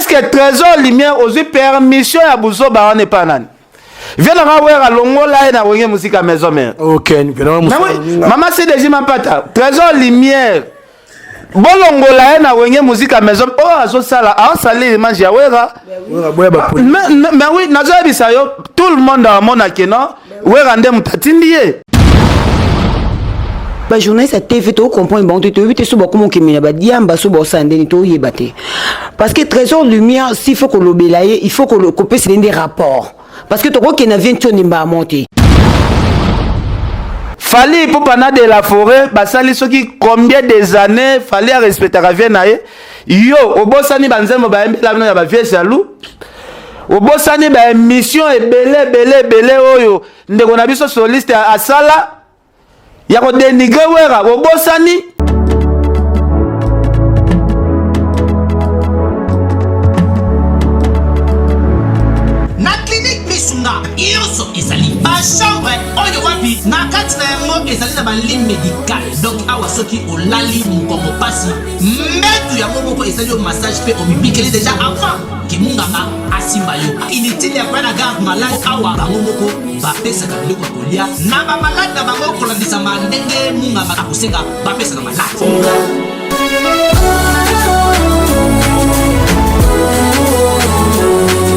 est-ce que trésor lumière aux permission à Bousso ba n'est pas nan viens à voir à longola et na wenge musique à maison mais OK maman c'est déjà ma pata trésor lumière bolongola et na wenge musique à maison oh azo sala a salé mange ya wera mais oui nazo bisayo tout le monde a mon akeno wera ndem tatindie ba journaliste à TV to comprendre bon tu veux te so comment kimina ba diamba so bo sandeni to yebate parce que trésor lumière s'il faut que l'obélaye il faut que le copie c'est des rapports parce que to ko ke na vient tonimba monter fallait pour pendant de la forêt basali soki combien des années fallait respecter ravien nae yo obosani banzemo ba mbela na ba vie salou obosani ba émission et belé oyo ndeko na biso soliste a sala ya ko dénigrer wera obosani na clinique Misunga yoso ezali ba chambre oyo wapi na kati na yango ezali na ba ligne médicale donc awa soki olali mukongo pasi mbetu yango moko ezali au massage pe omibikeli déjà avant kimunganga asimba yo inutile ya na garde malade awa bango moko bapesaka biloko ya kolia na ba malade na bango kolandisa mandenge munganga akosenga bapesaka malade.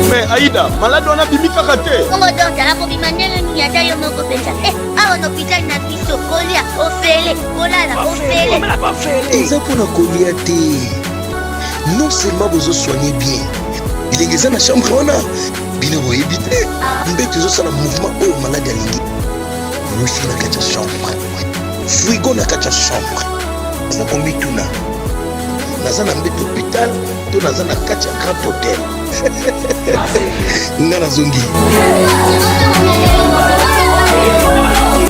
Mais Aïda, malade on a bimi kakaté. On va donc la bimandele ni yata yo moko pensa. A on hôpital na biso kolia ofele, kolala ofele. Eza pour na kolia té. Non seulement vous soignez bien. Il est dans la chambre on a bino vous éviter. Mbeto zo sala mouvement au malade alingi. Nous sommes na kacha chambre. Frigo na kacha chambre. Na kombi tuna. Nazana mbeto hôpital, to nazana kacha grand hôtel. Ngana zongi.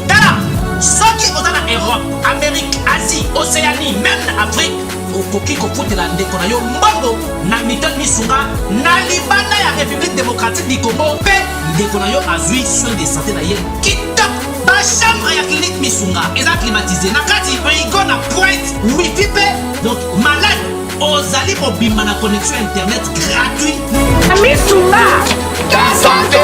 Tala, soki ozana Europe, Amérique, Asie, Océanie, même Afrique, okoki kofutela ndeko na yo mbongo na Milton Misunga na libanda ya République démocratique du Congo pe ndeko na yo azui soin de santé na ye kitoko. Ba chambre ya clinique Misunga eza climatisé na kati frigo na pointe wifi pe donc malade ozali kobima na connexion internet gratuit. Misunga, ta santé,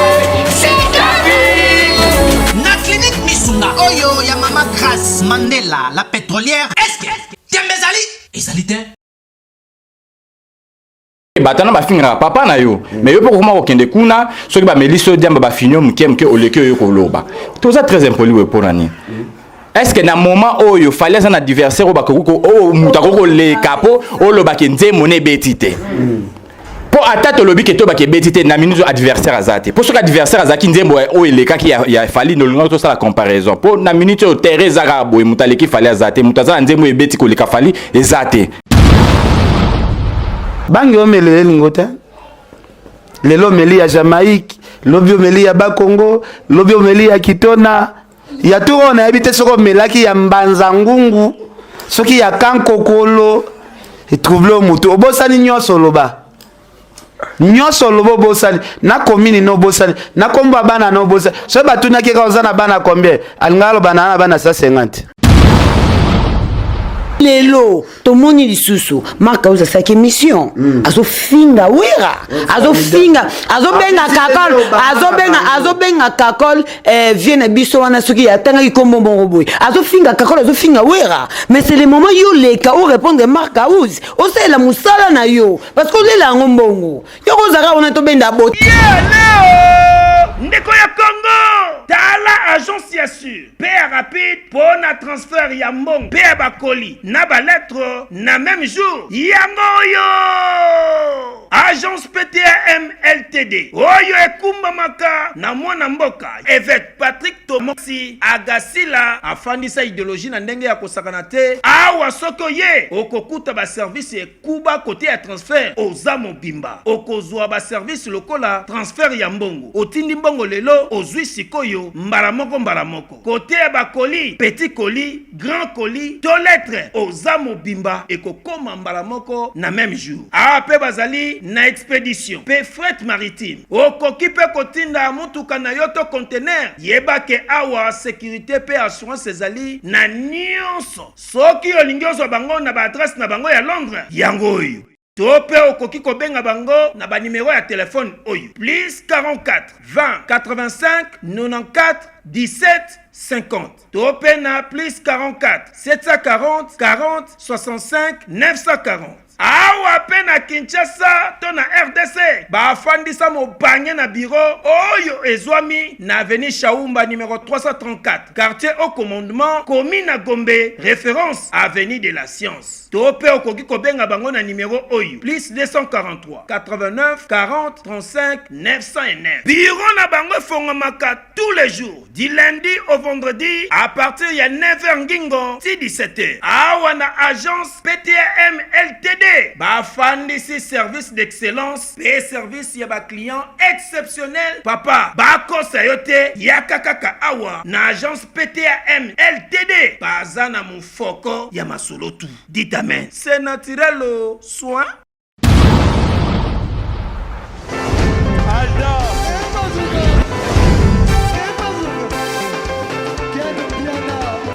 c'est ta vie. Na clinique Misunga oyo ya Mama Grace Mandela la pétrolière. Est-ce que Tiambezali ezali te? Batana ba fingra papa na yo mais yo pour comment okende kuna soki ba meliso diamba ba finyo mke oleke yo ko loba tout ça très impoli we pour nani. Est-ce que dans moment où il fallait un adversaire au mutako le capo au loba ki nzemone betite pour attaquer le lobby que to ba ke betite na minute adversaire azate pour ce adversaire azaki nzembo o le ka ki ya fali no longa to ça la comparaison pour na minute au Teresa Arabo et mutaleki fallait azate mutaza nzembo e beti ko le ka fali ezate bangi omele lingota lelo meli ya Jamaïque lobi omeli ya Bakongo lobi omeli ya Kitona ya tout on a habité soko melaki ya mbanza ngungu soki ya kankokolo et trouve le mutu obosani nyoso loba bosani na komini no bosani na komba bana no bosani so batuna ke ka ozana bana combien alingalo bana bana 150 lelo tomoni lisusu marka uza saki mission azo finga wera azo finga azo benga kakol vienne biso wana soki atanga ikombo bongoboy azo finga kakol azo finga wera mais c'est le moment yo leka ou répondre marka uzi o c'est la musala na yo parce que lela ngombongo yo kozaka ona to benda bot ndeko ya Congo tala agence ya sur paya rapide pour na transfert ya mbongo paya bakoli na ba lettre na même jour yango yo agence PTM LTD oyo ekumba maka na mwana mboka évêque Patrick Tomosi agasila afandisa idéologie na ndenge ya kosakana te awa soko ye okokuta ba service ekuba côté ya transfert oza mobimba okozwa ba service lokola transfert ya mbongo otindi mbongo lelo ozwi sikoyo mbala moko côté ya bakoli petit colis grand colis to lettre oza mobimba ekokoma mbala moko na même jour ape bazali na expédition pe fret maritime okoki pe kotinda mutuka na yoto conteneur yeba ke awa sécurité pe assurance ezali na nyonso soki olingi ozwa bango na ba adresse na bango ya Londres yango oyo Tope okoki kobenga bango na ba numéro ya téléphone oyo plus 44 20 85 94 17 50. Tope na plus 44 740 40 65 940. Awa pe na Kinshasa to na RDC bafandisa mobange na bureau oyo ezwami na avenue Chaumba numéro 334 quartier au commandement commune na Gombe référence avenue de la Science. Tope okoki kobenga bango na numéro oyo plus 243 89 40 35 909. Bureau na bango fongomaka tous les jours du lundi au vendredi à partir ya 9h ngingo si 17h. Awa na agence PTM LTD bafandisi service d'excellence et service ya ba client exceptionnel. Papa bakosa yote yakakaka awa na agence PTM LTD baza na mufoko ya masolo tu. Dites amen. C'est naturel au soin.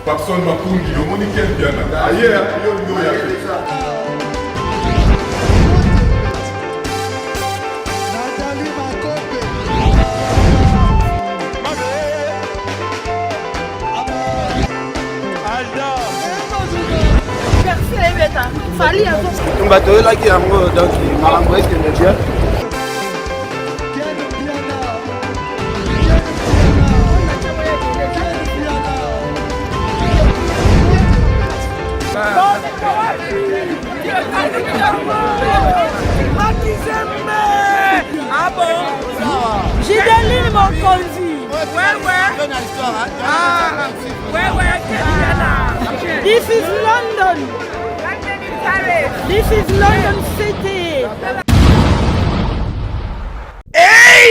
Papson Makungi, le monde est bien. Ailleurs, il y a bato oyelaki yango donc makambo ekende bien. Ah bon? Gideline Mokonzi. Ouais. Ah, ouais. This is London. This is London City. Hey!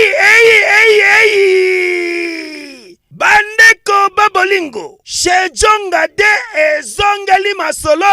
Bandeko Babolingo. Chez Djonga de ezongeli masolo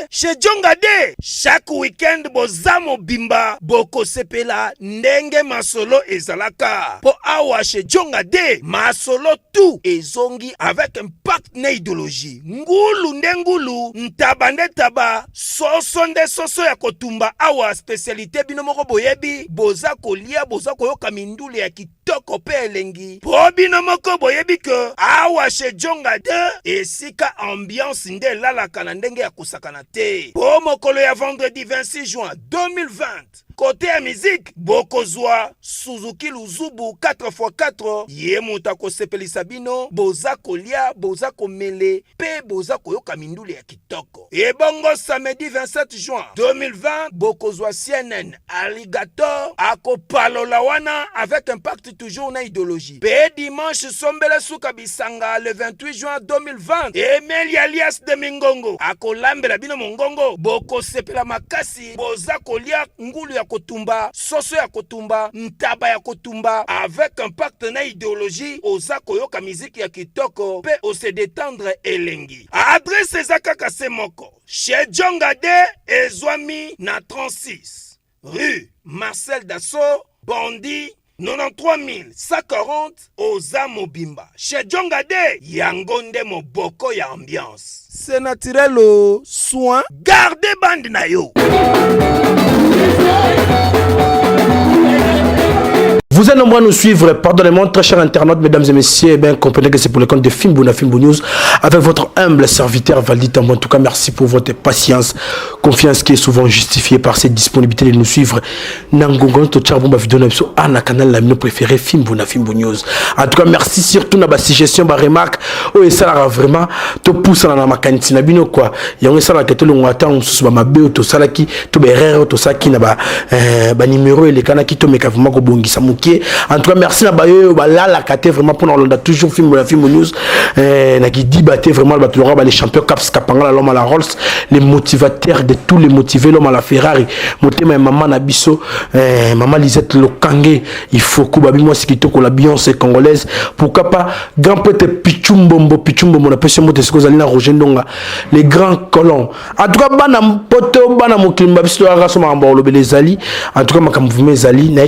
Chez Djonga de chaque week-end bozamo bimba boko sepela ndenge masolo ezalaka. Po awa chez Djonga de masolo tout ezongi avec un partenaire idéologie. Ngulu ndengulu ntabande taba soso nde soso ya kotumba awa spécialité binomoko boyebi boza kolia boza koyoka mindule ya kitoko pe elengi. Po binomoko boyebi ke awa chez Djonga de esika ambiance nde lalaka na ndenge ya kusakana te. Po mokolo ya vendredi 26 juin 2020 côté ya musique bokozwa Suzuki Luzubu 4x4 ye muta ko sepelisa bino boza kolia boza komele pe boza koyoka mindule ya kitoko. Et bongo samedi 27 juin 2020 bokozwa CNN Alligator akopalola wana avec impact toujours na idéologie. Pe dimanche sombele suka bisanga le 28 juin 2020 Emeli alias de Mingongo akolambela bino mongongo boko sepela makasi boza kolia ngulu ya kotumba soso ya kotumba ntaba ya kotumba avec un partenaire idéologie oza koyoka musique ya kitoko pe ose détendre elengi. Adresse ezaka kase moko chez Djonga de ezwami na 36 rue Marcel Dassault Bondi 93 140 oza mobimba. Chez Djonga de yangonde moboko ya ambiance. C'est naturel au soin. Gardez bande na yo. Vous êtes nombreux à nous suivre, pardonnez-moi, très chers internautes, mesdames et messieurs, comprenez que c'est pour le compte de Fimbouna Fimbo News, avec votre humble serviteur Valdi Tambo. En tout cas, merci pour votre patience, confiance qui est souvent justifiée par cette disponibilité de nous suivre. Nangongon, Tochabomba, vidéo, na canal, la mienne préférée, Fimbouna Fimbo News. En tout cas, merci surtout na suggestion, ba remarque, oh, et ça, là, vraiment, to pousse dans ma cantina, bino, quoi. Y'a ça, là, que tout le monde attend, on se bat, to ça, là, qui, to berreur, to ça, qui n'a pas, numéro, et les canaux qui, to, mais vraiment, ko bongi, samuki. En tout cas, merci à Bayo, là, la kate vraiment pour nous, on a toujours film la film news, qui dit battre vraiment les champions Caps Kapanga, l'homme à la Rolls, les motivateurs de tous les motivés, l'homme à la Ferrari, moté maman Nabiso, maman Lisette Lokangé, il faut que babi moi c'est qui toko la Beyoncé congolaise, pourquoi pas grand peut-être Pichumbombo, on appelle ce mot de ce que vous allez na Rogendonga, les grands colons. En tout cas, bana poto, bana mokimba biso raso ma mbolo les ali, en tout cas ma kamvume zali na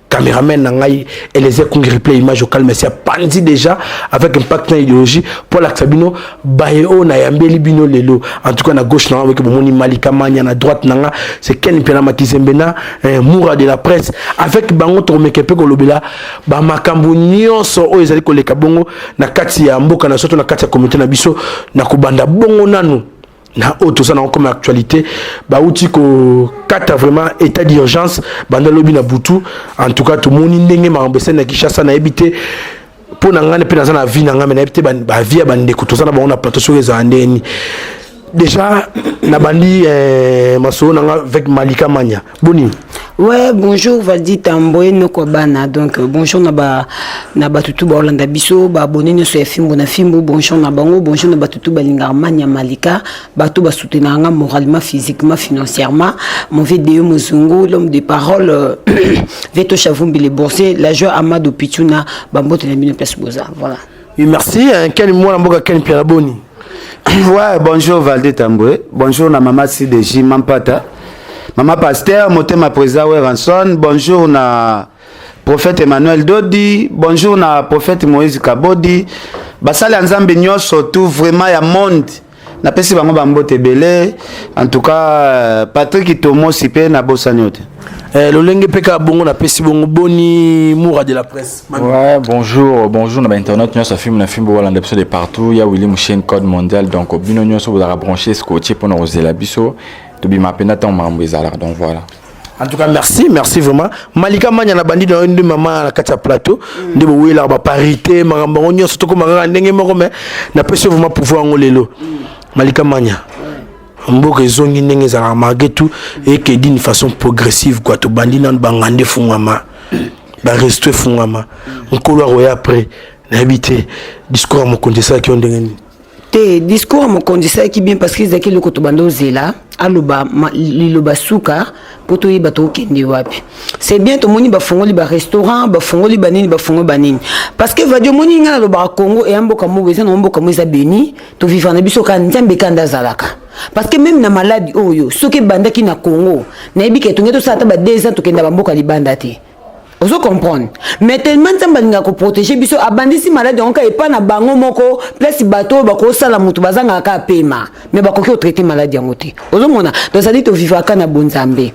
caméraman nangai et les écouts replay image au calme c'est pandi déjà avec impact na idéologie pour la Sabino baeo na yambeli bino lelo en tout cas na gauche na avec bomoni Malika Manya na droite nanga c'est Ken Piana Makizembena Moura de la presse avec bango to mekepe ko lobela ba makambo nyonso o ezali ko leka bongo na kati ya mboka na soto na kati ya communauté na biso na kubanda bongo nanu na auto ça na comme actualité ba outi ko kata vraiment état d'urgence banda lobi na butu en tout cas tout moni ndenge mambese na Kishasa na ebité pour na ngane pe na vie na ngame na ebité ba vie ba ndeko to ça na ba on a plateau sur les andeni déjà na bandi maso na avec Malika Manya boni. Ouais, bonjour Valdi Tamboé Nokobana. Donc bonjour na batutu ba Olanda biso ba abonné no sur Fimbo na Fimbo. Bonjour na bango, bonjour na batutu ba Lingarmania Malika, batu ba soutenir nga moralement, physiquement, financièrement. Mon vidéo Mozungu, l'homme de parole Veto Chavumbi les boursiers, la joie Amadou Pichuna, Bambote na Bino Place Boza. Voilà. Et merci, Ken moi mboka Ken Pierre Boni. Ouais, bonjour Valdi Tamboé. Bonjour na mama CDJ Mampata. Maman Pasteur, Motema Président Ranson, bonjour na prophète Emmanuel Dodi, bonjour na prophète Moïse Kabodi. Basali Nzambe nyonso tout vraiment ya monde. Na pesi bango bambote belé. En tout cas Patrick Tomo Sipé na bosanyote. Lolenge peka bongo na pesi bongo boni Moura de la presse. Ouais, bonjour na internet nyonso film na film Olanda biso de partout, ya Willy Mouchen code mondial donc bino nyonso vous avez branché scotché pour nous la biso. Donc voilà. En tout cas, merci vraiment. Malika Manya na bandi dans une maman à la carte plateau. De oui là, parité, marambaronio, surtout comme ndenge moko mais na pesi vraiment pouvoir ngolelo. Malika Manya. Mboka zongi ndenge za margetu et que d'une façon progressive quoi to bandi nan bangande fungama. Ba rester fungama. On couloir ouais après. N'habiter discours à mon compte ça qui ont ndenge. Te discours mon condisait qui bien parce qu'ils étaient le kotobando zela aloba liloba suka poto yi bato kende wapi c'est bien to moni ba fongoli ba restaurant ba fongoli banini ba fongo banini parce que va dio moni ngala loba Congo et amboka mo weza no mboka mo za beni to vivre na biso ka nzambe kanda zalaka parce que même na maladie oyo soki bandaki na Congo na ebike to ngeto sa ta ba 2 ans to kenda ba mboka libanda te. Vous comprenez? Mais tellement de gens protéger, biso abandisi malade on ka epa na bango moko place bateau bako sala mutu bazanga ka pema mais bako ki traiter maladie ngote. Vous mona donc ça dit to vivre ka na bonzambe.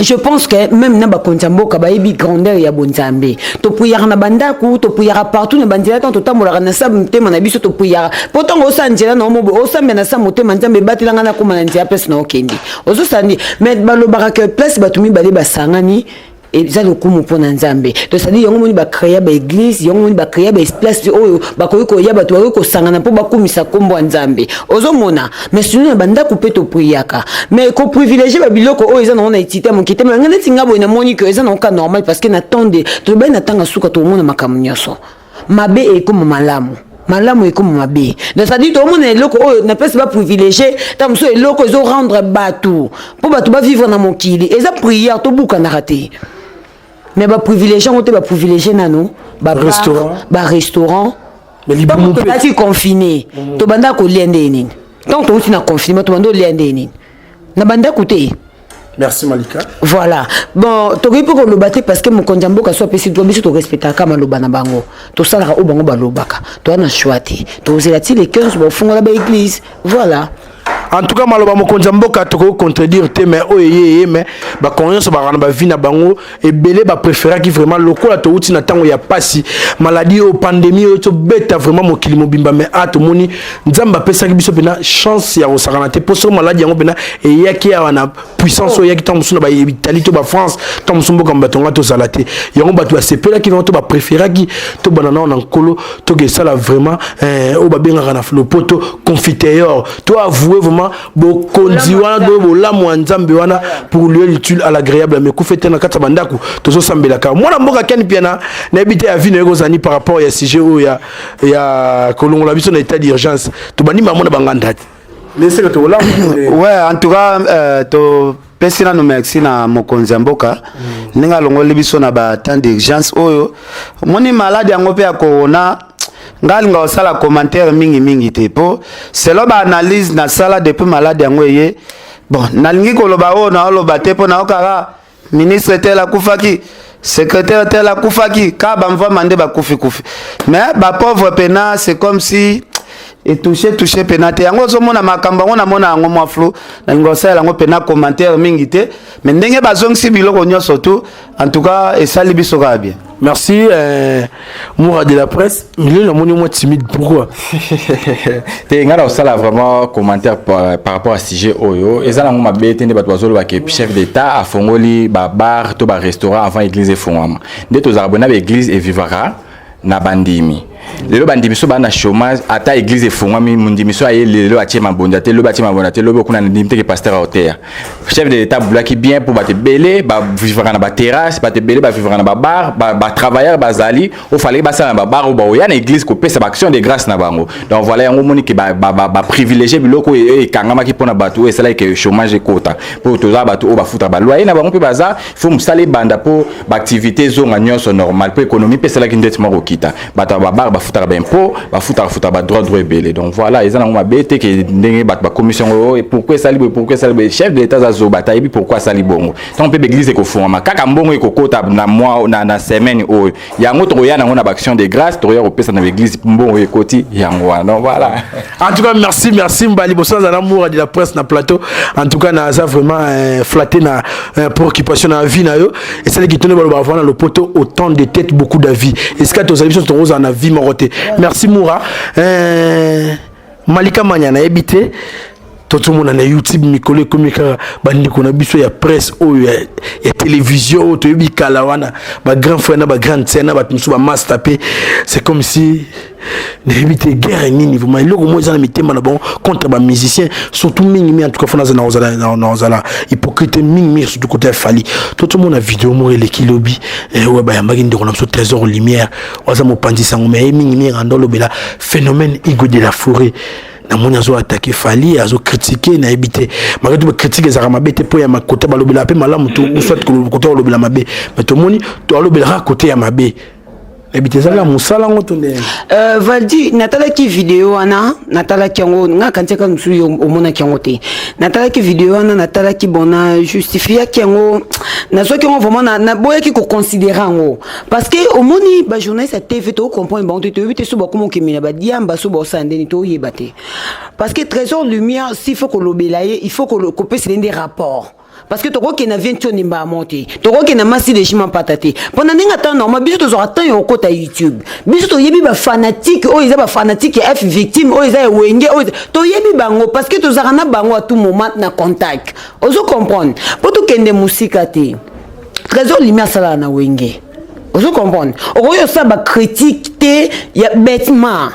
Je pense que même na bakontambo ka baebi grandeur ya bonzambe. To prière na bandaku, to prière partout na bandila to tambola na sab tema na biso to prière. Pourtant o sanjela na mobo o sambe na samote manzambe batilanga na kuma na ntia place na okendi. Ozo sandi mais balobaka que place batumi bale basangani et ça le coup pour Nzambe donc ça dit yongo moni ba créer ba église yongo moni ba créer ba place oyo ba ko ya ba to ko sangana po ba komisa kombo Nzambe ozo mona mais sinon banda couper to priaka mais ko privilégier ba biloko oyo za na itite mon kite mais ngana tinga bo na moni que ça na ka normal parce que n'attendez to ba na tanga suka to mona makamunyoso mabe e comme malamu malamu e comme mabe donc ça dit to mona eloko oyo na place ba privilégier tam so eloko zo rendre batu po batu ba vivre na mokili et ça prière to buka na raté. Mais ba privilégié on te ba privilégié nano ba restaurant mais libre mon père tu confiné to banda ko liende nini donc to na confinement to bando liende nini na banda côté. Merci Malika. Voilà. Bon, to ripo ko lobate parce que mon konjambo ka so pesi do biso to respecter ka maloba na bango. To sala o bango ba lobaka. To na choiti. To zelati les 15 ba fonga la ba église. Voilà. En tout cas maloba mokonza mboka toko contredire te mais oyeye mais ba conscience ba rana ba vie na bango et belé ba préférer qui vraiment lokola to uti na tango ya pasi maladie au pandémie to beta vraiment mokili mobimba mais ato moni nzamba pesa ki biso bena chance ya osakana te poso maladie yango bena et yaki ya na puissance o yaki tamsuna ba Italie to ba France tamsumbo kamba tonga to salate yango ba to sepela ki to ba préférer qui to banana na nkolo to ke sala vraiment o ba benga na le poto confiteur to avouer vraiment bokonzi wana do bolamu nzambe wana pour lui l'utile à l'agréable mais ku fete na kata bandaku tozo sambela ka mwana mboka Ken Piana na habité à vie na kozani par rapport ya sujet o ya kolongola biso na état d'urgence to bani mamona banganda laissez to olamu ouais en tout cas to pesina no merci na mokonzi mboka ninga longoli biso na ba temps d'urgence oyo moni malade yango pe ya corona ngali nga osala commentaire mingi te po selon ba analyse na sala depuis malade yango ye bon nalingi koloba o na oloba te po na okara ministre te la kufaki secrétaire tel akufaki ka bamva mande bakufi mais ba pauvre pena c'est comme si et touché pena te yango zomona makambo ngo na mona ngo mwa flou na ngosela ngo pena commentaire mingi te mais ndenge bazongisi biloko nyonso tout en tout cas et sali biso ka bien. Merci Moura de la presse. Mais là, on est moins timide. Pourquoi? Tu as ça vraiment commentaire par rapport à sujet Oyo. Et ça, on m'a bêté de battre que chef d'État a fongoli bar, to restaurant avant l'église et fongama. Dès que tu as abonné à l'église et vivara na bandimi. Lelo bandimiso bana chômage ata église efongwami mundimiso aye lelo atie mabondate lelo batie mabondate lelo kuna ndimte ke pasteur à terre chef de l'état bloqué bien pour ba te belé ba vivre na ba terrasse ba te belé ba vivre na ba bar ba travailleur bazali o fallait ba ça na ba bar ou ba ya na église ko pesa action de grâce na bango donc voilà yango moni ke ba privilégier biloko e kangama ki pona batu et cela que chômage kota pour to za batu o ba futa ba loyer na bango pe baza faut musale banda pour ba activité zonga nyonso normal pour économie pe cela ki ndetimo ko kita bata ba bar ba futa ba impôt ba futa ba droit belé donc voilà ils ont ma bête que ndenge ba commission et pourquoi ça chef de l'état za zo bataille pourquoi ça li bongo tant pe église ko fond ma kaka mbongo ko kota na mois na semaine o ya ngoto ya na ngona action de grâce to ya ko pesa na église mbongo e koti yango donc voilà en tout cas merci Mbali Bossa za Moura de la presse na plateau en tout cas na ça vraiment flatté na préoccupation na vie na yo et c'est qui tourne ba voir le poteau autant de têtes beaucoup d'avis est-ce que tos avis sont en avis moroté. Merci Moura. Malika Manyana habité tout le monde na YouTube mikole komika bandi ko na biso ya presse o ya télévision to bikala wana ba grand frère na ba grande sœur na ba tmusu ba master p c'est comme si n'habité guerre ni niveau mais loko mo za na mitema na bon contre ba musicien surtout mingi en tout cas fona za na ozala hypocrite mingi surtout côté fali tout le monde na vidéo mo le kilobi ouais ba yambaki ndeko na biso trésor lumière oza mo pandisa ngome mingi rando bela phénomène Igo de la forêt na moni azo attaquer fali azo critiquer na habité malgré tout critique za mabete po ya makota balobela pe malamu to soit ko côté balobela mabe mais to moni to balobela côté ya mabe habité ça la musala ngotonde Valdi natala ki vidéo ana natala ki ngo nga kantika nsu yo omona ki ngo te natala ki vidéo ana natala ki bona justifier ki ngo na so ki ngo vraiment na boya ki ko considérer ngo parce que omoni ba journaliste à TV to comprendre bon to éviter so ba komo ki mina ba diamba so ba sandeni to yebate parce que trésor lumière s'il faut ko lobelaye il faut ko couper des rapports. Parce que tu vois qu'il y a un ni mba monté tu vois qu'il y a masse de chimans pataté pendant un temps normal biso to attend yo côté YouTube biso to yebi ba fanatique o ils ba fanatique F victime o ils a wenge o to yebi bango parce que to zarana bango à tout moment na contact ozo comprendre pour tout kende musique té trésor lumière sala na wenge ozo comprendre o yo ça ba critique té ya bêtement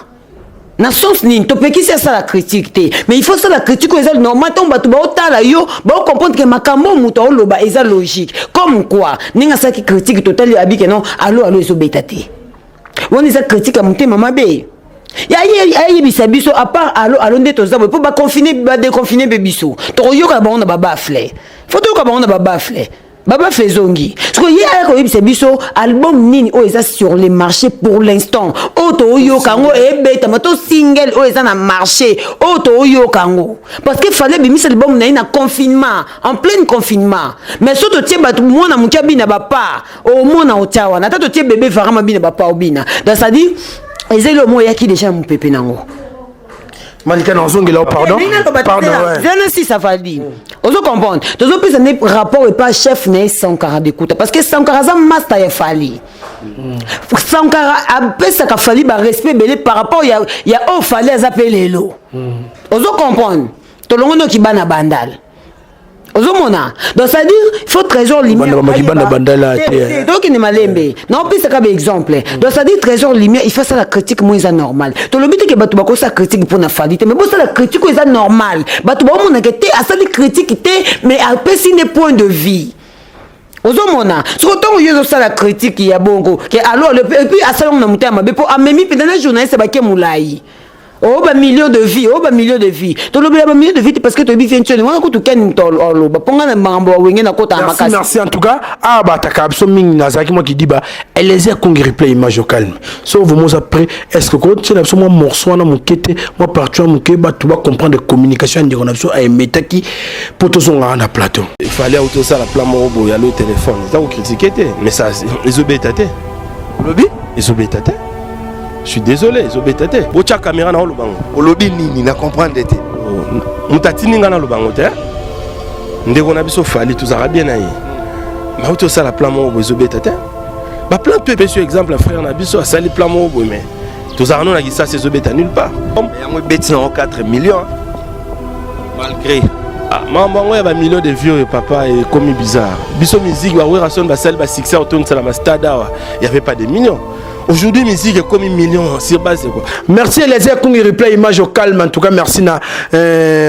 na sens ni to pe ki c'est ça la critique té mais il faut ça la critique aux gens normal ton batu ba otala yo ba comprendre que makambo muto loba eza logique comme quoi ninga ça qui critique total abi que non allo eso betaté woni ça critique muté mama be ya bisa biso à part allo ndeto za pour ba confiner ba déconfiner be biso to yo ka ba on ba bafle faut to ka ba on ba bafle Baba Fezongi. Parce que hier, c'est biso album nini o eza sur les marchés pour l'instant. Oto yo kango ebe tamato single o eza na marché. Oto yo kango. Parce que fallait bimis album na confinement, en plein confinement. Mais surtout tie batu mona mukia bina bapa. O mona otawa. Na tato tie bébé varama bina bapa obina. Donc ça dit ezelo mo yaki déjà mon pépé nango. Malika Nanzongi là pardon ouais. Viens si ça va dire. Ozo comprendre. Tozo plus un rapport et pas chef né Sankara d'écoute parce que Sankara za master ya fali. Sankara a pesa ka fali ba respect belé par rapport ya o fali azapelé lo. Ozo comprendre. To longono ki bana bandal. Ozomona. Donc ça dit il faut trésor lumière. Donc il ne malembe. Non plus ça comme exemple. Donc ça dit trésor lumière, il faut ça la critique moins normal. To le but que batu bako ça critique pour na falité mais bon ça la critique est normal. Batu ba mona que té à ça les critiques té mais à pesi des points de vie. Ozomona. Surtout yo ça la critique ya bongo que alors le puis à ça on na muté mabe pour amemi pendant journaliste ba ke moulai. Oh, bah millions de vies, oh, bah millions de vies. Tu l'as bah millions de vies parce que tu vis tu moi quand tu ken tolo bah ponga na mambo wenge na kota makasi. Merci en tout cas. Ah bah ta kapso ming nazaki moi qui dit bah elle les a congi replay image au calme. Sauf vous après est-ce que quand tu as absolument morceau na mokete moi partout mon bah tu vas comprendre de communication de connexion à metaki pour tout son na plateau. Il fallait auto ça la plan mobo ya le téléphone. Ça vous critiquer mais ça les obétatés. Lobby les obétatés. Je suis désolé, ils ont bêté. Bocha caméra na lubango. Olobi nini na comprendre te. Mutatini ngana lubango te. Ndeko na biso fali tous arabien na yi. Mais auto ça la plan mo bozo bêté. Ba plan peu sur exemple frère na biso sali plan mo bo mais tous arno na gisa ces obéta nulle part. Ya mo bêti na 4 millions. Malgré maman ya ba millions de vieux et papa et comme bizarre. Biso musique wa wera son ba sel ba succès auto na ma stade il y avait pas de millions. Aujourd'hui, musique est comme 1 million sur base quoi. Merci les Kongi replay image au calme en tout cas merci na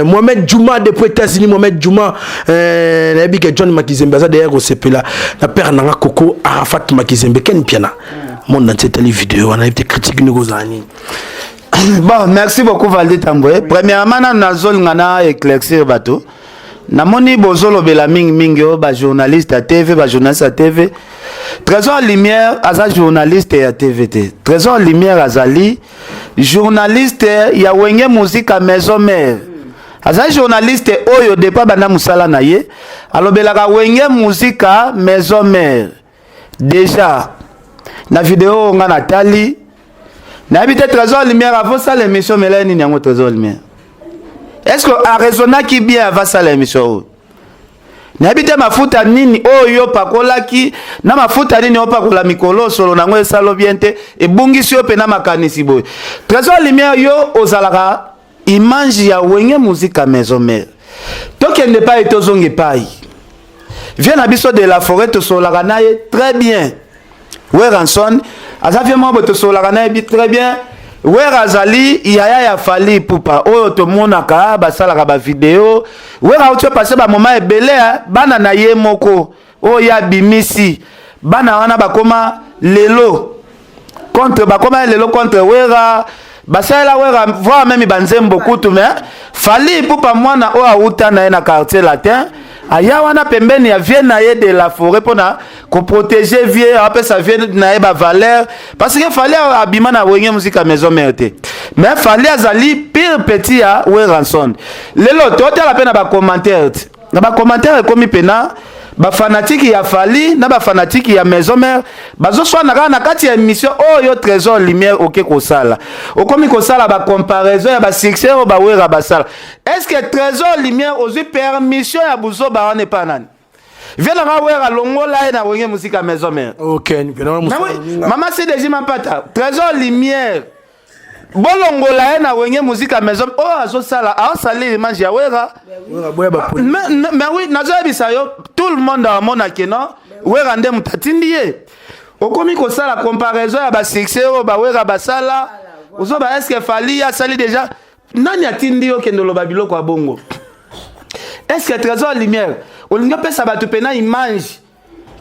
Mohamed Djouma depuis États-Unis Mohamed Djouma nabi que John Makizembe ça derrière au CP là la père nanga Coco Arafat Makizembe ken piana mon dans cette vidéo on a été critique nous gozani. Bon merci beaucoup Valdi Tamboué. Premièrement na zone ngana éclaircir bateau. Namoni bozolo bela mingi ba journaliste à TV ba journaliste à TV. Trésor Lumière aza journaliste à TVT. Trésor Lumière azali journaliste ya wenge musique à maison mère. Aza journaliste oyo depa bana musala na ye. Alobelaka wenge musique à maison mère. Déjà na vidéo nga Nathalie na habité Trésor Lumière avant ça l'émission melani nyango Trésor Lumière. Est-ce que a raisonné qui bien avant ça l'émission? N'habite mafuta nini oyo pakola ki na mafuta nini opakola mikolo solo nango esalo biente e bungisi yo pena makanisi boy. Trésor Lumière yo ozalaka image ya wenge musique à maison mère. Tokende pa etozonge pai. Viens na biso de la forêt to solaka naye très bien. Ouais ranson azafie mo boto solaka naye très bien. Wera zali yaya ya fali pupa oyo to monaka basalaka ba vidéo wera oto passer ba moment ebele bana na ye moko o ya bimisi bana wana bakoma lelo contre wera basala wera voir même banzembo kutu mais fali pupa mwana o auta na na quartier latin aya wana pembeni ya vie na ye de la forêt pona ko protéger vie après ça vie na ye ba valeur parce que fallait abima na wenge musique à maison mère mais fallait azali pire petit ya we ranson lelo tote la pena ba commentaire na ba commentaire komi pena ba fanatique ya fali na ba fanatique ya maison mère bazo swana na kati ya émission oyo Trésor Lumière OK ko sala okomi ko sala ba comparaison ya ba succès o ba wera ba sala est-ce que Trésor Lumière ozu permission ya buzo ba on pas nani viens na wera longola na wenge musique à maison mère OK maman c'est déjà ma pata Trésor Lumière bolongola na wenge musique à maison oh azo sala a salé image ya wera mais oui nazo bisayo tout le monde a mon akena wera ndé mutatindi ye okomi ko sala comparaison ya ba succès o ba wera basala ozo ba est-ce que fali a sali déjà nani atindi yo kendolo babilo kwa bongo est-ce que Trésor Lumière olinga pesa ba tupena image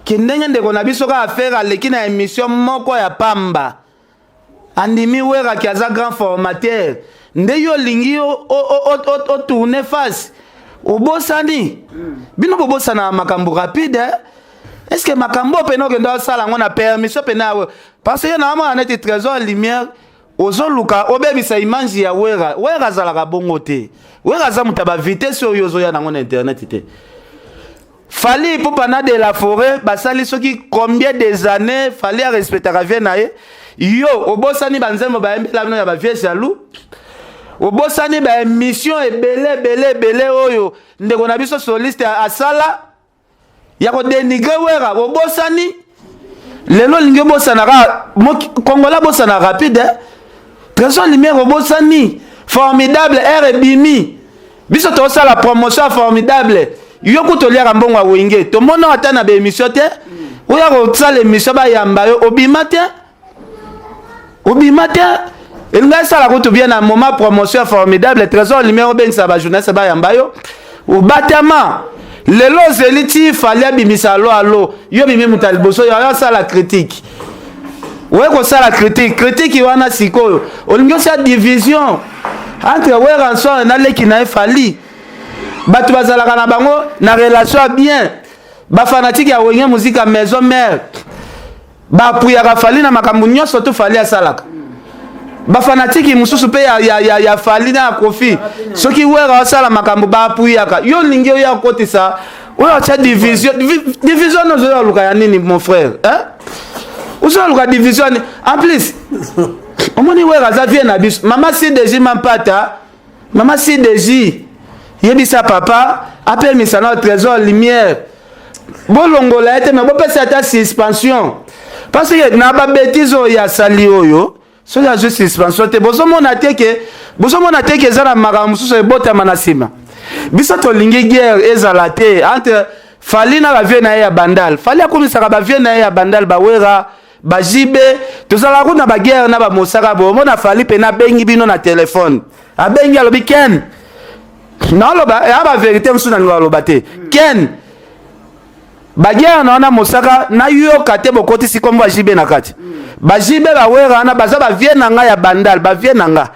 kendenge ndeko na biso ka affaire aleki na émission moko ya pamba andimi wera ki aza grand formateur nde yo lingi o tourner face obosani bino bobosana makambo rapide est-ce que makambo peno ke ndo sala ngona permission pena parce que na ma net Trésor Lumière ozoluka obebisa image ya wera zalaka bongo te wera za mutaba vitesse oyo zo ya na ngona internet te fali pour pana de la forêt basali soki combien des années fallait respecter ravien nae yo obosani banzembo ba embela bino ya ba vieux salou obosani ba émission ebele oyo ndeko na biso soliste asala ya ko dénigrer wera obosani lelo linge bosana ka kongola bosana rapide Trésor Lumière obosani formidable RBimi biso to sala promotion formidable yo kutolia mbongo wenge to mona ata na ba émission te oya ko sala émission ba yamba yo obimate elinga sala ko to bien na moment promotion formidable Trésor Lumière ben sa ba journée sa ba yamba yo o batama lelo zeliti fallait bimisa lo alo yo bimi mutaliboso yo sala critique oye kosala critique wana sikoyo olingi osala division entre wera nsor na leki na efali bato bazalaka na bango na relation bien bafanatike ya wenge muzika maison mère bapuyaka fali na makambo nyonso to fali asalaka bafanatiki mususu pe ya fali na kofi soki wera osala makambo bapuyaka yo lingi oya kotisa oyo atia division ozoya luka ya nini mon frère hein ozoya luka division en plus omoni wera za vie na biso mama CDJ mampata mama CDJ yebisa papa appelle misana au trésor lumière bolongola ete me bopesa ta suspension parce que na ba bêtise ya sali oyo so ya juste suspension te bozomona te ke ezala makambo mosusu ebotama na nsima biso tolingi guerre ezala te entre fali na bavie na ye ya bandal fali akomisaka bavie na ye ya bandal bawera bajibe tozalaka kuna baguerre na bamosaka bomona fali mpe nabengi bino na telefone abengi alobi ken naoloba ya baverité mosusu nalinga aloba te ken baguerre na wana mosaka nayoka te bokotisi kombo bajibe na kati bajibe bawera wana baza bavie na nga ya bandal bavie na nga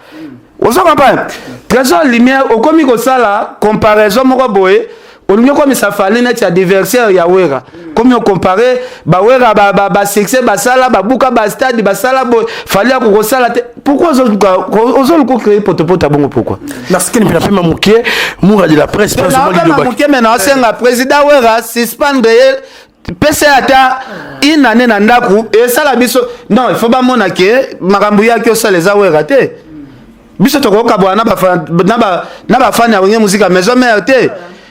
ozo comprendre trésor lumière okomi kosala comparaison moko boye olingi okomisa fali neti adversaire ya wera komi okompare bawera basuccès basala babuka bastade basala boye fali akokosala te pourquoi ozoluka ocréer potopoto bongo pourquoi nasikeni mpena pema moke mura de la presse moke me naosenga président wera suspendre ye pese ata une année na ndaku esala biso non il faut bamona ke makambo yaki osala eza wera te biso tokokabwana na bafani ya wenge muzika maison mère te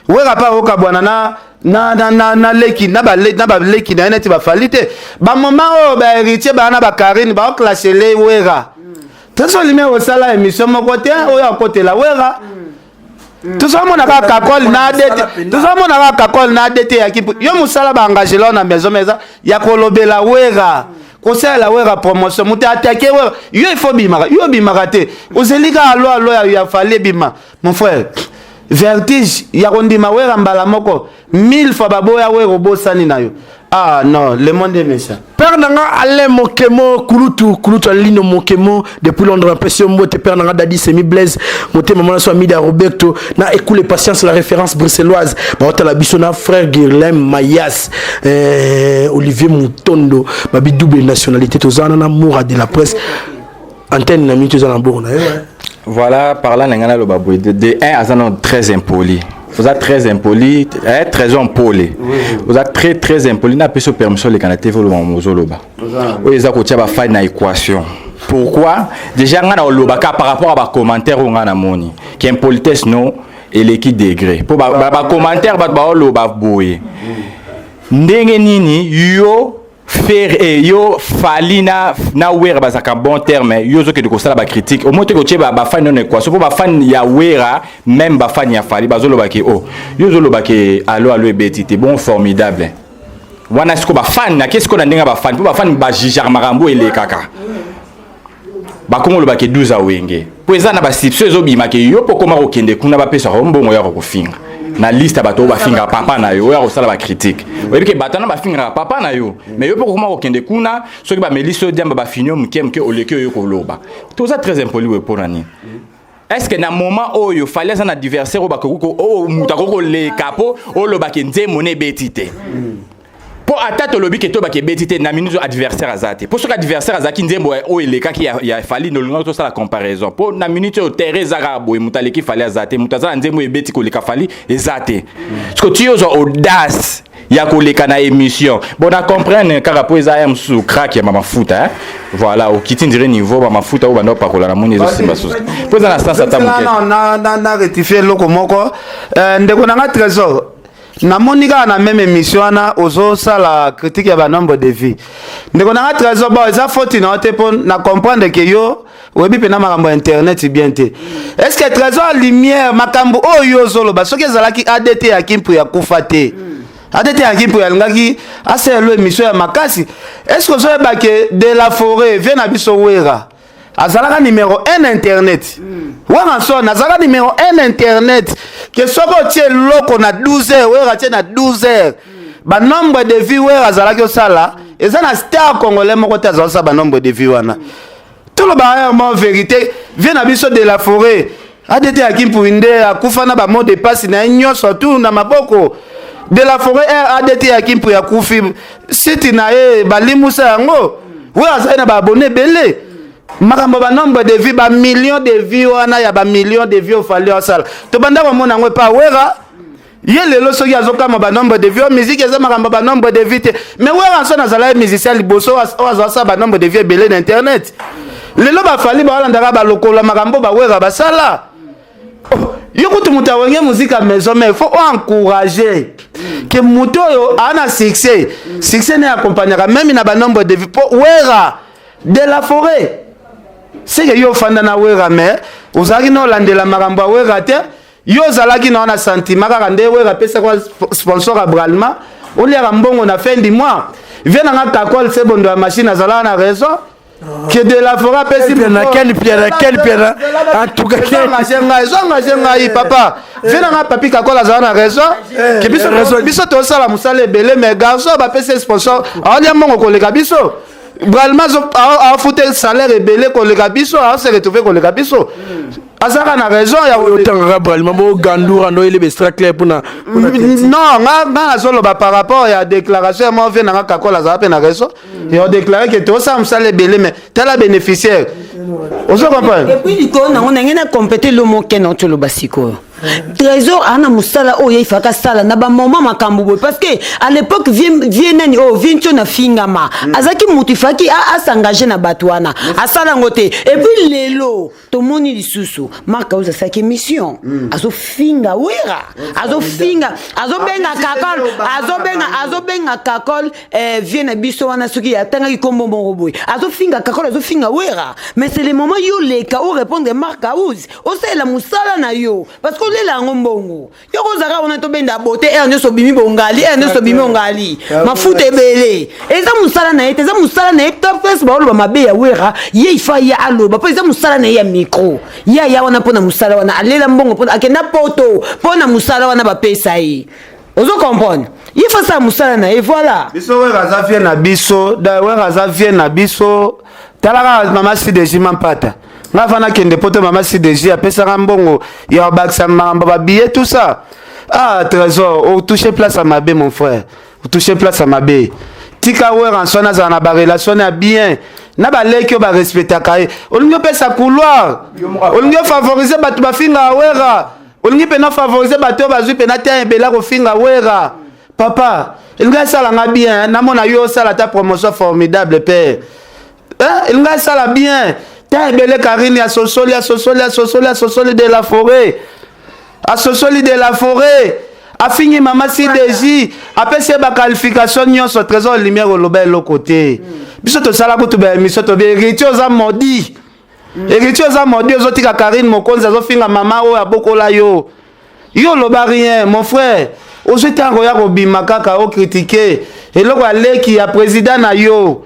wera pa okabwana na leki na baleki na ye neti bafali te bamoma oyo baheritier bana bakarine baoklasele wera trésor lumière osala émission moko te oyo akotela wera tozomona kaka kakole na adete ya kipu yo mosala baengage lao na maison meza ya kolobela wera kosalela wera promotion moto atake wera yo ifo bimaka yo bimaka te ozelika alo ya fali ebima mon frère vertige ya kondima wera mbala moko 1000 fois baboya wera obosani na yo ah non le monde est méchant père nanga ale mokemo kulutu alino mokemo depuis Londres impression mote père nanga dadi semi blaise mote maman so amida Roberto na écoute patience la référence bruxelloise ba la bisona frère Guerlain Mayas Olivier Mutondo babi double nationalité tozana na moura de la presse antenne na minute tozana borna voilà parlant ngana lo babwe de 1 à 0 très impoli. Vous êtes très impoli, très impoli. Vous êtes très impoli. N'a pas de permission les canadiens pour le mozoloba. Oui, ils ont coaché ba faire une équation. Pourquoi? Déjà on a loba par rapport à ba commentaire on a moni. Qui impolitesse non et l'équipe degré. Pour ba commentaire ba loba boye. Ndenge nini yo faire yo falina na wera bazaka bon terme yo zo ke de kosala ba critique au moins te ko tcheba ba fan non équation pour ba fan ya wera même ba fan ya fali bazolo ba ke oh yo zo lo ba ke allo ebetité bon formidable wana siko ba fan na qu'est-ce qu'on a ndinga ba fan pour ba fan ba jijar marambo ele kaka ba kongo lo ba ke 12 awenge po eza na ba sipso zo bima ke yo pokoma ko kende kuna ba pesa mbongo ya ko finga na liste bato ba finga papa na yo ya kosala ba critique oyebi ke bato na ba finga papa na yo mais yo poko ko kende kuna soki ba meliso diamba ba finio mke oleke yo ko loba tout ça très impoli we pour nani est-ce que na moment oyo fallait un adversaire ba ko o mutako le capo o loba ke nzemone betite pour attaque lobi ke to ba ke betite na minute adversaire azate pour ce adversaire azaki nzembo o eleka ki ya fali no longa to ça la comparaison pour na minute au terrain arabo mutaleki fali azate mutaza nzembo ebeti ko leka fali ezate parce que tu as audace ya ko leka na émission bon na comprendre car pour ça am sous crack ya mama futa voilà au kiti ndire niveau ba mafuta o bando pakola na moni zo simba sos pour ça na sens ata muke na rectifier loko moko ndeko na trésor na monika na même émission na ozo sala critique ya ba nombre de vie ndeko na trésor ba eza faute na te pour na comprendre que yo webi pena makambo internet bien te est-ce que trésor lumière makambo oyo zolo ba soki ezalaki ADT ya kimpu ya kufa te ADT ya kimpu ya ngaki aselo émission ya makasi est-ce que zo ba que de la forêt vient na biso wera azalaka numéro 1 internet wana so nazala numéro 1 internet que soko tie loko na 12 heures wera tie na 12 heures ba nombre de vie wera azalaki osala eza na star congolais moko te azalisa banombre de vie wana toloba mo vérité vie na biso de la forêt ADT Yakimpu nde akufa na bamot de passe na nyonso tu na maboko de la forêt ADT Yakimpu yakufi siti na ye balimusa yango we azali na baabone ebele makambo banombre de vie bamillion de vie wana ya bamillion de vie ofali osala tobanda komona yango epa wera ye lelo soki azokama banombre de vie musique eza makambo banombre de vie te mais wera nso nazala ye musicien liboso oyo azalasa banombre de vie ebele na internet lelo bafali baolandaka balokola makambo bawera basala yo kutu mutu awenge musique à maison mais il faut encourager que mutu oyo ana succès ne accompagnera même na banombre de vie po wera de la forêt c'est que yo fanda na wera mais ozalaki na olandela makambo ya wera te yo ozalaki na wana sentiment kaka nde wera apesa kwa sponsor ya bralma oliaka mbongo na fin du mois vie nanga kakol se bondo ya machine azalaka na raison que de la forêt apesi quel pierre en tout cas engagé ngai papa vie nanga papi kakol azalaka na raison que biso tosala mosala ebele mais garçon bapesi sponsor aolia mbongo koleka biso bralma afute salaire ebele koleka biso se retrouve koleka biso azaka na raison ya otanga bralma bo gandura ndo ele bestra clair pona non nga nazoloba par rapport ya déclaration ya move nanga kakola azala pe na raison et on déclaré que to ça msala ebele mais tala bénéficiaire ozo comprendre et puis liko nango ngena compléter le mot kenon to lo basiko trésor ana musala oyo ifaka sala na ba moment makambo boy parce que à l'époque vient nani oh vient na fingama azaki mutu ifaki a s'engager na batwana asala ngote et puis lelo to moni lisusu marka uza saki mission azo finga wera azo finga azo benga kakol vient na biso wana soki atanga ikombo bongo boy azo finga kakol azo finga wera mais c'est le moment yo leka o répondre marka uzi o c'est la musala na yo parce que lela ngombongo yo kozaka ona to benda bote erne so bimi bongali mafuta ebele eza musala na ete eza musala na top face ba oloba mabe ya wera ye ifa ya aloba po eza musala na ya micro ya wana pona musala wana alela mbongo pona akenda poto pona musala wana ba pesa yi ozo comprendre il faut ça musala na et voilà biso wera za vie na biso da wera za vie na biso talaka mama si de jimampata nga fana kende poto mama CDG apesaka mbongo ya bakisa makambo ba billet tout ça ah trésor o toucher place à mabe mon frère o toucher place à mabe tika wera nsona za na ba relation ya bien na ba leki ba respectaka ye olingo pesa couloir olingo favoriser batu ba finga wera olingo pena favoriser batu bazui pena te bela ko finga wera papa ilinga sala nga bien na mona yo sala ta promotion formidable père ilinga sala bien ta ebele Karine ya sosoli de la forêt a sosoli de la forêt a fini mama CDJ apesi ba qualification nyonso trésor lumière oloba lo côté biso to sala kutu ba émission to be héritier za modi ozotika Karine mokonzi azofinga mama oyo abokola yo loba rien mon frère ozoti yango ya kobima kaka o critiquer eloko aleki ya président na yo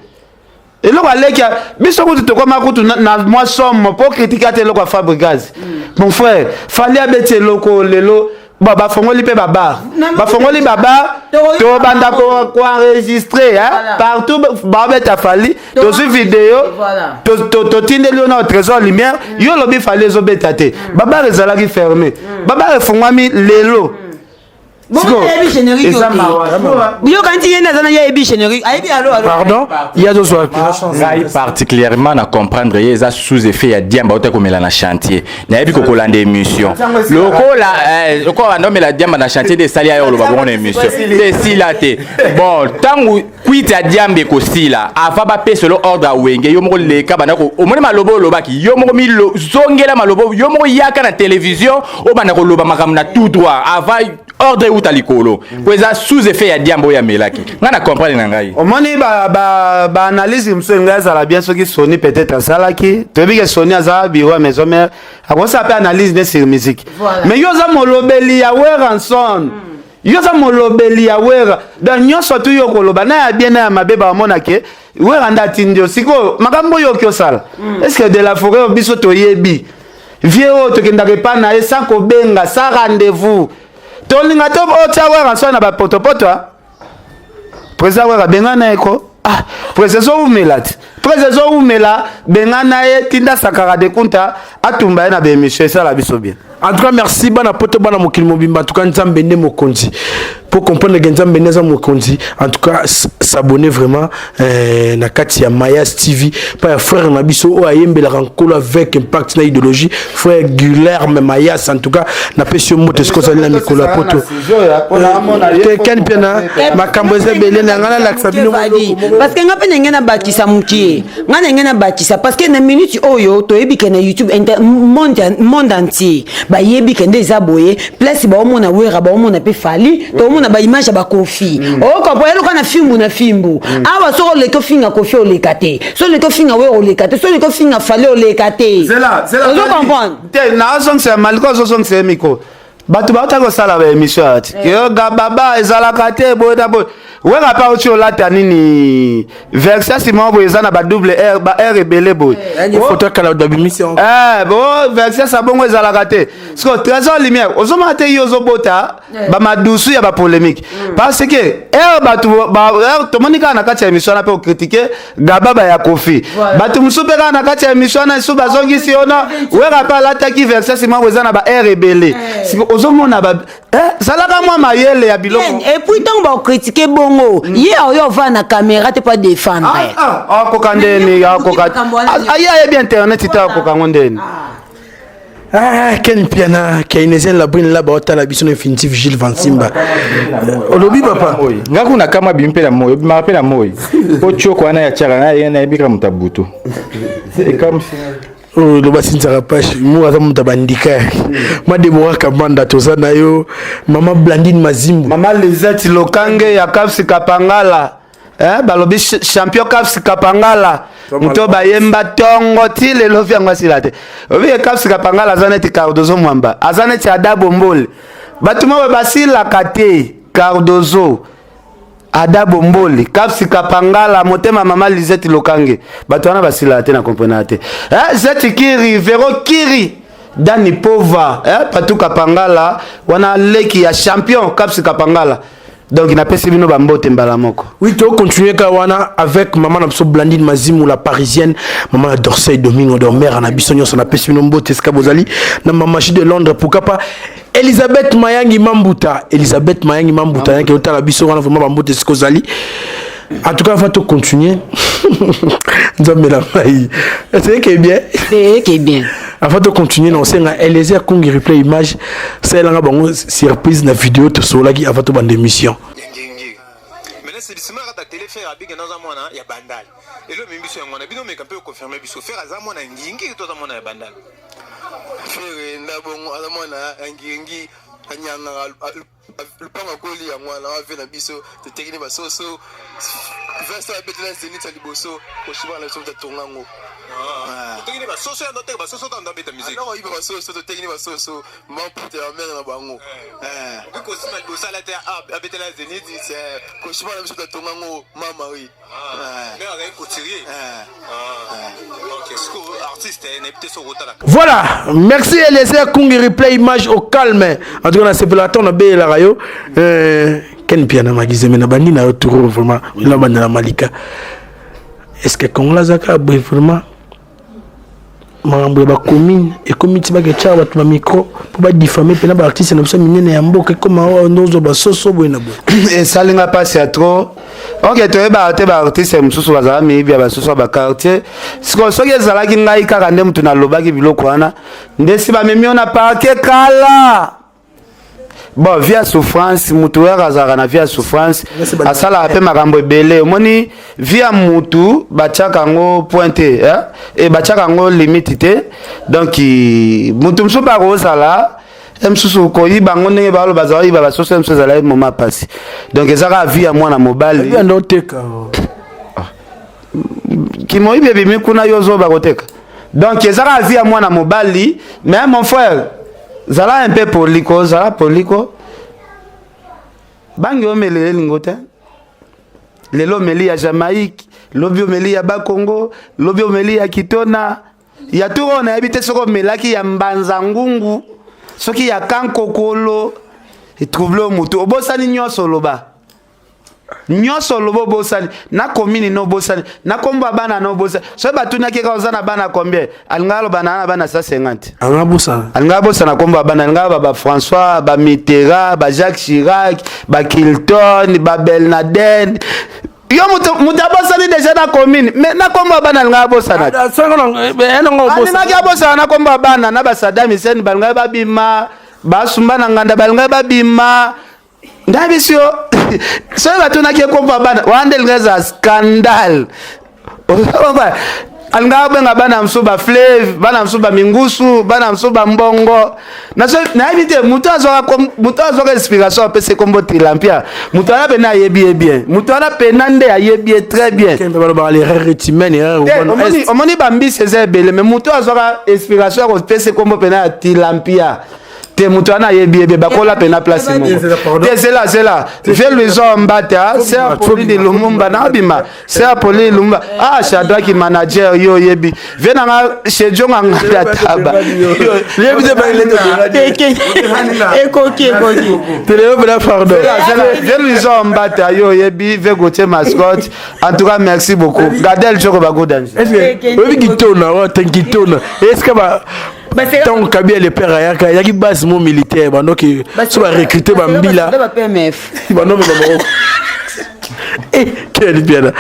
eloko aleki biso kutu tokoma kutu na moi somme pour critiquer te eloko Fabricaz mon frère fallait abeti eloko lelo bafongoli pe babar bafongoli babar to banda ko enregistrer partout babeta fali to su vidéo to tindeli na trésor lumière yo lobi fallait zobeta te babar ezalaki fermé babar efongwami lelo pardon il y a deux soirs particulièrement à comprendre ça sous effet ya diamba ota komela na chantier na yebi kokolanda émission lokola non mais la diamba na chantier de salia yo lo ba bonne émission c'est si là te bon tangu kuita diambe ko sila ava ba pe solo ordre wenge yo moko leka bana ko omoni malobo lobaki yo moko mi zongela malobo yo moko yaka na télévision o bana ko loba makamna tout droit ava ordre ou talikolo kweza sous effet ya diambo ya melaki ngana comprendre na ngai omoni ba analyse mso ngaza la bien soki Sony peut-être salaki tobi que Sony aza biwa maison mère akosa pe analyse de sur musique mais yo za molobeli ya Weranson yo za molobeli ya wera da nyonso tu yo koloba na ya bien na ya mabe ba mona ke wera ndati ndio siko makambo yo kyo sala est-ce que de la forêt biso to yebi vieux to kenda ke pa na sans ko benga sans rendez-vous tolinga to o tia wera so na ba potopoto président wera benga na eko ah président umela président umela bengana ye tinda sakara de kunta atumba na be monsieur ça la biso bien. En tout cas, merci bana poto bana mokili mobimba. En tout cas, nzambe ne mokonzi. Pour comprendre que nzambe ne mokonzi. En tout cas, s'abonner vraiment na kati ya Mayas TV. Pas frère Nabiso o ayembe la rancolo avec impact na idéologie. Frère Guilherme Mayas en tout cas na pesio moto ce qu'on na Nicolas Poto. Ken pena makamboze belé na ngana la sabino. Parce que ngapa ngena bakisa mukie. Ngana ngena bakisa parce que na minute oyo to ebika na YouTube monde entier. Ba yebi kende zaboye place ba omona wera ba omona pe fali to omona ba image ba kofi o ko po yelo kana fimbu awa so le ko finga kofi o le kate so le ko finga we o le kate so le ko finga fali o le kate c'est là vous comprenez te na song c'est maliko so song c'est miko batu ba ta ko sala ba émission ati yo gababa ezala kate boy da boy wera pa ocho lata nini versa simon boy ezana ba double R ba R ebele boy une photo kala da mission bon versa sa bongo ezala kate parce que trésor lumière ozoma te yozo bota ba madusu ya ba polémique parce que R batu ba R to monika na kati ya émission na pe critiquer gababa ya kofi batu musupeka na kati ya émission na su bazongi si ona wera pa lata ki versa simon boy ezana ba R ebele ozomona ba salaka moi mayele ya biloko et puis tant ba critiquer bongo hier oyo va na caméra te pas défendre kokandeni aya bien internet ta kokangondeni Ken piana keynésien la brine là ba otala biso infinitif Gilles Vansimba olobi papa ngaku na kama bimpe la moyo ma rappelle la moyo ochoko ana ya tchara na yena ebika mutabuto c'est comme oh le basin sarapache moi aza muta bandika ma debora kabanda toza na yo mama Blandine Mazimbu mama Lizette Lokange ya Kapsi Kapangala balobi champion Kapsi Kapangala muto bayemba tongo ti lelo vyangwa silate obi Kapsi Kapangala azaneti Cardozo mwamba azaneti Adabo Mbole batuma basila kate Cardozo Adabo Mbole Kapsi Kapangala motema mama Lizette Lokange bato wana basila te na comprendre te Zeti Kiri Vero Kiri Dani Pova Patu Kapangala wana leki ya champion Kapsi Kapangala. Donc il n'a pas suivi nos bambotes mbalamoko. Oui, tu continuer kawana avec maman Namso Blandine Mazimou la parisienne, maman d'Orsay Domingo d'Ormer en Abissonion, on a pas suivi nos mbotes Skabozali, na maman de Londres pourquoi pas Elisabeth Mayangi Mambuta, qui est au Talabiso on a vraiment bambotes Skabozali. En tout cas, on va tout continuer. C'est qui est bien. C'est qui est bien. Avant de continuer, on sait que Eliezer Kungi replay image, c'est là une surprise dans la vidéo de Solagi avant de bande émission. Mais là, c'est le cinéma à la télé faire avec un autre il y a bandal. Et là, même si on a bien mais qu'on peut confirmer biso faire azamona ngingi to azamona bandal. Faire ndabongo azamona ngingi anyanga le panga koli ya mwana wa vena biso te tekini basoso vesta betela zenita liboso ko shiba na somo tongango tekini basoso ya note basoso ta ndabeta musique alors iba basoso te tekini basoso mampute ya mère na bango ko sima liboso la terre betela zeniti c'est ko shiba na biso tongango mama oui mais avec couturier donc est-ce que artiste n'est peut-être sur rota la. Voilà, merci Eliezer Kungi replay image au calme. En tout cas, c'est pour la tonne de la rayo. Ken piana magizé mais na bandi na autour vraiment la bande na Malika. Est-ce que Kongo Zaka vraiment mambo ba commune et comité ba ketcha ba micro pour ba diffamer pena ba artiste na biso minene ya mboka comme ndozo ba soso boina bo. Et ça linga passe à trop. OK, tu ba te ba artiste mususu bazala mi bia ba soso ba quartier. Siko soki ezala ki ngai kaka nde mutu na lobaki biloko wana. Ndesi ba memi ona parquet kala. Bon, via souffrance, mutu azara na via souffrance, asala ape makambo ebele. Moni via mutu bachaka ngo pointé, et bachaka ngo limite te. Donc mutu mso ba rozala, msusu ko yiba ngo ndenge ba lo bazara yiba ba soso mso zala moment passé. Donc ezaka via mwana mobile. Via ndoteka. Ki mo yibe bimi kuna yozo ba koteka. Donc ezaka via mwana mobile, mais mon frère zala un peu poliko, zala poliko. Bangi omele lingote. Lelo meli ya Jamaïque, lobi omeli ya Bakongo, lobi omeli ya Kitona. Ya turo na habite soko melaki ya Mbanza Ngungu, soki ya Kankokolo, et trouve le mutu. Obosani nyoso loba. nyonso lobo bosani na commune no bosani na komba bana no bosani so batuna ke ka ozana bana combien alingalo bana bana 150 alingalo bosana komba bana alingalo ba François ba Mitterrand ba Jacques Chirac ba Kilton ba Belnaden yo mutabosani déjà na commune mais na komba bana alingalo bosana na bosana na komba bana na ba Saddam Hussein balingalo babima basumba na nganda balingalo babima ndabisio so batuna ke komba bana wande ngeza scandale alingaba benga bana msuba Flave bana msuba Mingusu bana msuba Mbongo na so na ibite mutu azoka explication pese kombo tilampia mutu ana pena yebi bien mutu ana pena nde yebi très bien kembe ba les retimene omoni bambi c'est belle mais mutu azoka explication ko pese kombo pena tilampia te mutana yebi bakola pena place mo te c'est là fait les hommes bata c'est Apolline de Lumumba na bima c'est Apolline Lumumba Shadrack qui manager yo yebi venanga chez Jonga ngata taba yebi de ba eko télé bla pardon fait les hommes bata yo yebi ve gote mascotte en tout cas merci beaucoup Gadel Joko Bagodan est-ce que ba tant Kabila le père ayaka yaki base mon militaire donc so va recruter bambila ba PMF non mais quel bien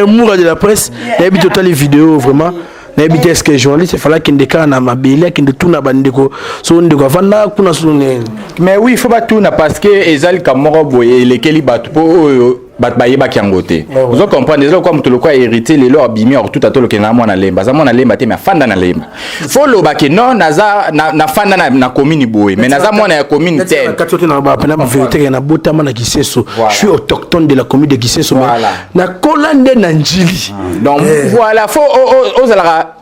Moura de la presse n'habite total les vidéos vraiment n'habite est-ce que journaliste il fallait qu'il déclare na mabele qu'il de tout na bandeko so ndeko vanda kuna sonne mais oui il faut pas tout na parce que ezali kamoro boye lekeli batu po bat bayeba kiangote vous comprenez déjà quoi mutu lokwa hérité les leurs bimi or tout atolo ke na mwana lemba za mwana lemba te mais fanda na lemba faut loba ke non naza na fanda na commune boye mais naza mwana ya commune tel katote na ba pena vérité na botama na Kiseso je suis autochtone de la commune de Kiseso na kolande na njili donc voilà faut aux la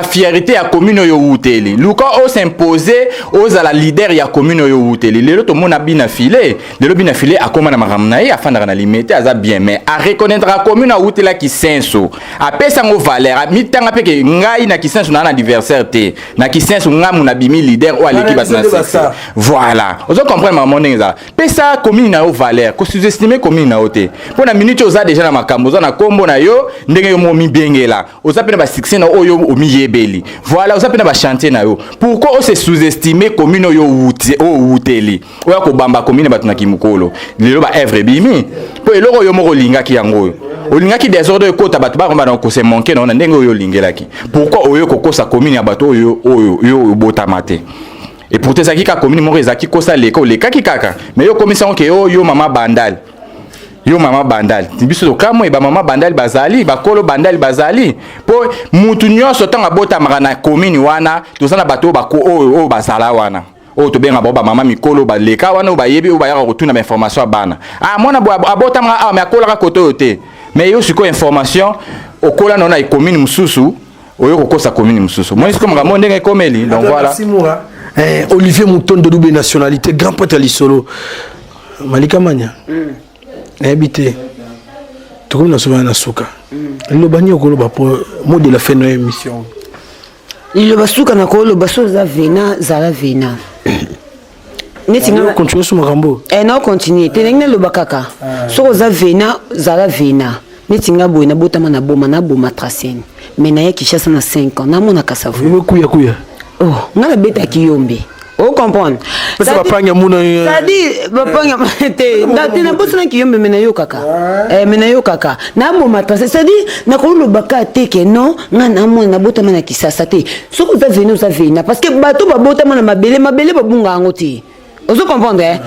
fierté ya commune yo wuteli luka o s'imposer aux la leader ya commune yo wuteli lelo to mona bina filé lelo bina filé akoma na maramna ya fanda na limité aza bien mais à reconnaître la commune a wutela Kisenso a pesa ngo valeur a mitanga peke ngai na Kisenso na anniversaire te na Kisenso ngamu na bimi leader o aleki batna ça voilà vous comprenez maman neza pesa commune na o valeur ko sous-estimer commune na ote pour na minute oza déjà na makambo oza na kombo na yo ndenge yo mo mi bengela oza pena ba succès na oyo o mi yebeli voilà oza pena ba chanter na yo pourquoi on se sous-estimer commune yo wuteli o ya ko bamba commune batna kimukolo lelo ba œuvre bimi po eloko yo moko lingaki yango olingaki désordre ekota bato ba komba ko se manquer na ndenge oyo lingelaki pourquoi oyo kokosa commune ya bato oyo botamate et pour tezaki ka commune moko ezaki kosa leka olekaki kaka mais yo commission ke yo mama bandal biso kamo e ba mama bandal bazali ba kolo bandal bazali po mutu nyonso tanga botamaka na commune wana tozana bato ba ko o bazala wana o to benga ba mama mikolo ba leka wana ba yebi o ba yaka kotuna ba information bana mwana abotama mais akola ka koto yote mais yo siko information okola nona e commune mususu oyo kokosa commune mususu moi c'est comme ngamo ndenge komeli donc voilà Olivier Mouton de double nationalité grand prêtre à l'Isolo Malika Mania habité tout comme na souvent na suka le bani okoloba pour mot de la fin de l'émission le basuka na kolo baso za vena zala vena netinga continuer sur makambo non continuer tenenge le bakaka soko za vena zala vena netinga boy na botama na boma tracene mais na yaki chassa na 5 ans na mona kasavu kuya oh na beta kiyombe o comprendre ça va pas ngamuna ça dit va pas ngamate ndati na bosana kiyombe menayo kaka na boma tracene ça dit na ko lo baka teke non ngana mona na botama na kisasa te soko za vena parce que bato ba botama na mabele babunga ngoti ozo comprendre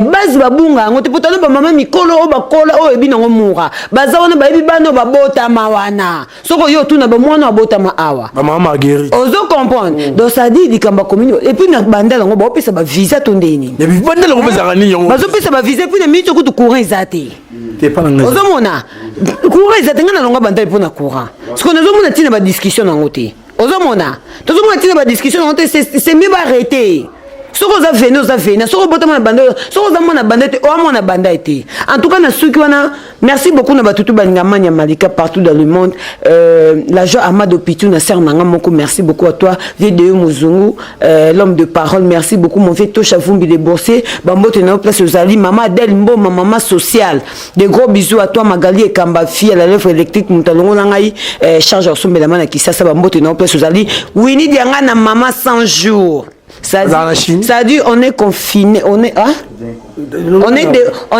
base babunga ngote potana ba mama mikolo o bakola o ebi nango mura baza wana ba ebi bano babota mawana soko yo tuna ba mwana babota ma awa ba mama Marguerite ozo comprendre donc ça dit dikamba commune et puis na bandala ngo ba opesa ba visa tondeni ya bandala ngo bezaka nini ngo bazo pesa ba visa puis na minute ko to courant ezate te pas na ozo mona courant ezate ngana longa bandala pona courant parce que nazo mona tina ba discussion nango te ozo mona tozo mona tina ba discussion nango te c'est mieux ba arrêter soko za vena soko bota mona banda soko za mona banda te o mona banda été en tout cas na suki wana merci beaucoup na batutu balingamanya malika partout dans le monde la joie Amado Pitou na ser nanga moko merci beaucoup à toi vieux de Muzungu l'homme de parole merci beaucoup mon vieux Tosha Vumbi de Bossé bambote na place Ozali maman Adèle Mboma maman sociale des gros bisous à toi Magali et Kamba fille à la lèvre électrique mutalongo nangai charge sombe la mana Kisasa bambote na place Ozali Winnie Dianga na maman 100 jours. Ça dit on est confiné, on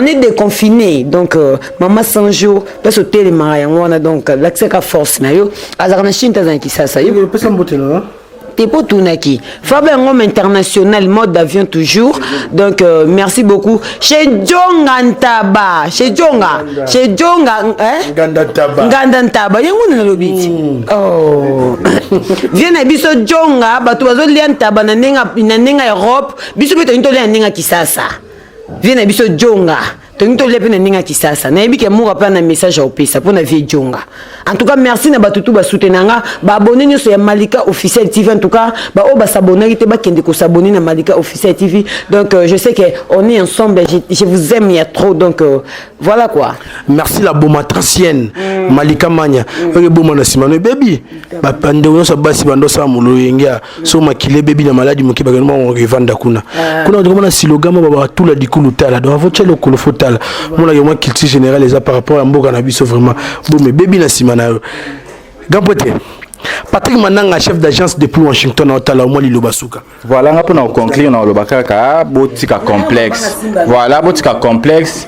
est déconfiné donc maman 100 jours parce que télé on a donc l'accès à force na yo azarna Chine tazan ki sasa yo pesa mbote là t'es pas tout naki Fabien homme international mode d'avion toujours donc merci beaucoup chez Jonga Ntaba chez Jonga Nganda Ntaba yango na lobiti oh viens na biso Jonga bato bazo lia Ntaba na nenga Europe biso beto nto lia nenga Kisasa viens na biso Jonga to lepe na ninga Kisasa na yebi ke mo rappela na message au pesa pour na vie Jonga en tout cas merci na batutu ba soutenanga ba abonner nyoso ya Malika officiel TV en tout cas ba o ba s'abonner te ba kende ko s'abonner na Malika officiel TV donc je sais que on est ensemble je vous aime il y a trop donc voilà quoi merci la boma tracienne Malika Manya oke boma na simano baby ba pande nyoso basi bando sa mulo yengia so makile baby na maladi mokiba ngoma on revanda kuna na silogamo ba tout la dikulu tala do avoche le kolofota mon agrément culture générale les par rapport à Mboka na biso vraiment bon mais baby na simana gampote Patrick Mananga chef d'agence depuis Washington au tala au moins Lilobasuka voilà on peut conclure dans le bakaka botika complexe voilà botika complexe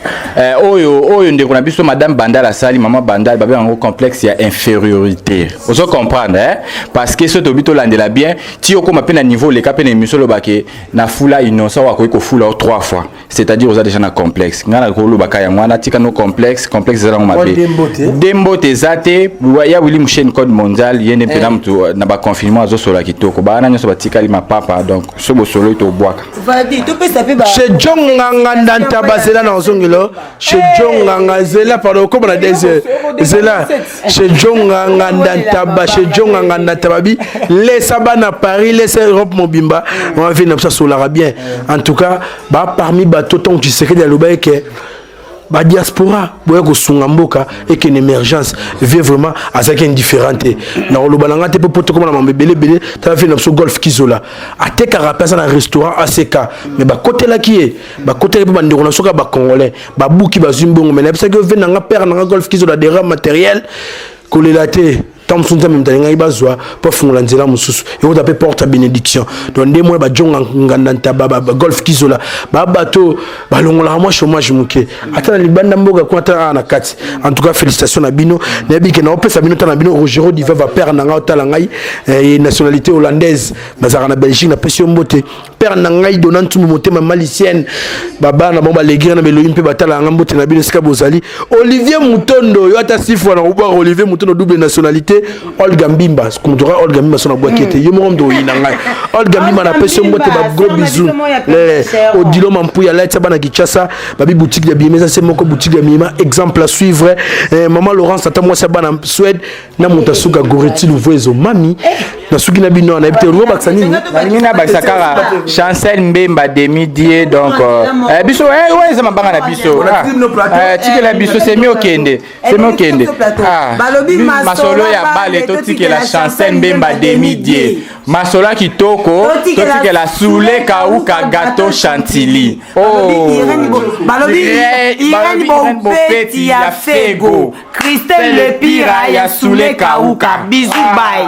oyo ndeko na biso madame Bandala sali maman Bandala babe en complexe il y a infériorité vous comprendre hein parce que ce tobito landela bien ti oko mape na niveau les capé na émission lo baké na fula innocent wa ko fula 3 fois c'est-à-dire vous avez déjà un complexe ngana ko lo bakaya mwana tika no complexe za mabe dembote zate ya Willy Mchen code mondial yene pena mtu na ba confinement zo sola kitoko ba nanya so batika lima papa donc so bo solo to boaka vadi to pesa pe ba chez Jonga Nganda Bazela na ozongilo chez Jonga Zela pardon comme la désert Zela chez Jonga Nganda chez Jonga Nganda Tababi les sabana Paris les Europe Mobimba on va venir ça solara bien en tout cas ba parmi bato ton tu sais que ya loba que ba diaspora boya ko sunga mboka et qu'une émergence vient vraiment à ça qui est différente na lo balanga te poto comme na mambele bele ta fait na golf kizola ate karapesa na restaurant ACK mais ba côté là qui est ba côté ba ndeko na soka ba congolais ba buki ba zumbongo mais na parce que vient na père na golf kizola des rames matériel kolelate tam sunta même talinga ibazwa pour fungula nzela mususu et on tape porte bénédiction donc des mois ba Jonga Nganda ba golf kizola ba bato ba longola moi chômage muke ata libanda mboga ko ata na kati en tout cas félicitations na bino na biki na opesa bino na bino Rogero Diva va père na ngata la ngai nationalité hollandaise bazara na Belgique na pesio mbote père na ngai donantu motema malicienne baba na bomba legir na beloyim pe batala ngambote na bino sika bozali Olivier Mutondo yo ata sifwa na uba Olivier Mutondo double nationalité Olga Mbimba comme tu vois Olga Mbimba son boakete yo mo ndo yinanga Olga Mbimba na pesio mbote ba gros bisous Odilo Mampuya la tsaba na Kinshasa babi boutique de Biemeza c'est moko boutique de Mima exemple à suivre maman Laurence ata moi saba na Suède na Montasuka Goreti Louvezo mami na suki na bino na ebite ro baksani na basakara Chancel Mbemba demi-dié donc biso ouais ça mabanga na biso tike la biso c'est mieux kende balobi masolo ya bale to tike la Chancel Mbemba demi-dié masolo kitoko to tike la soule kauka gâteau chantilly balobi Irene Bopeti ya Fego Christelle Le Pira ya soule kauka bisous bye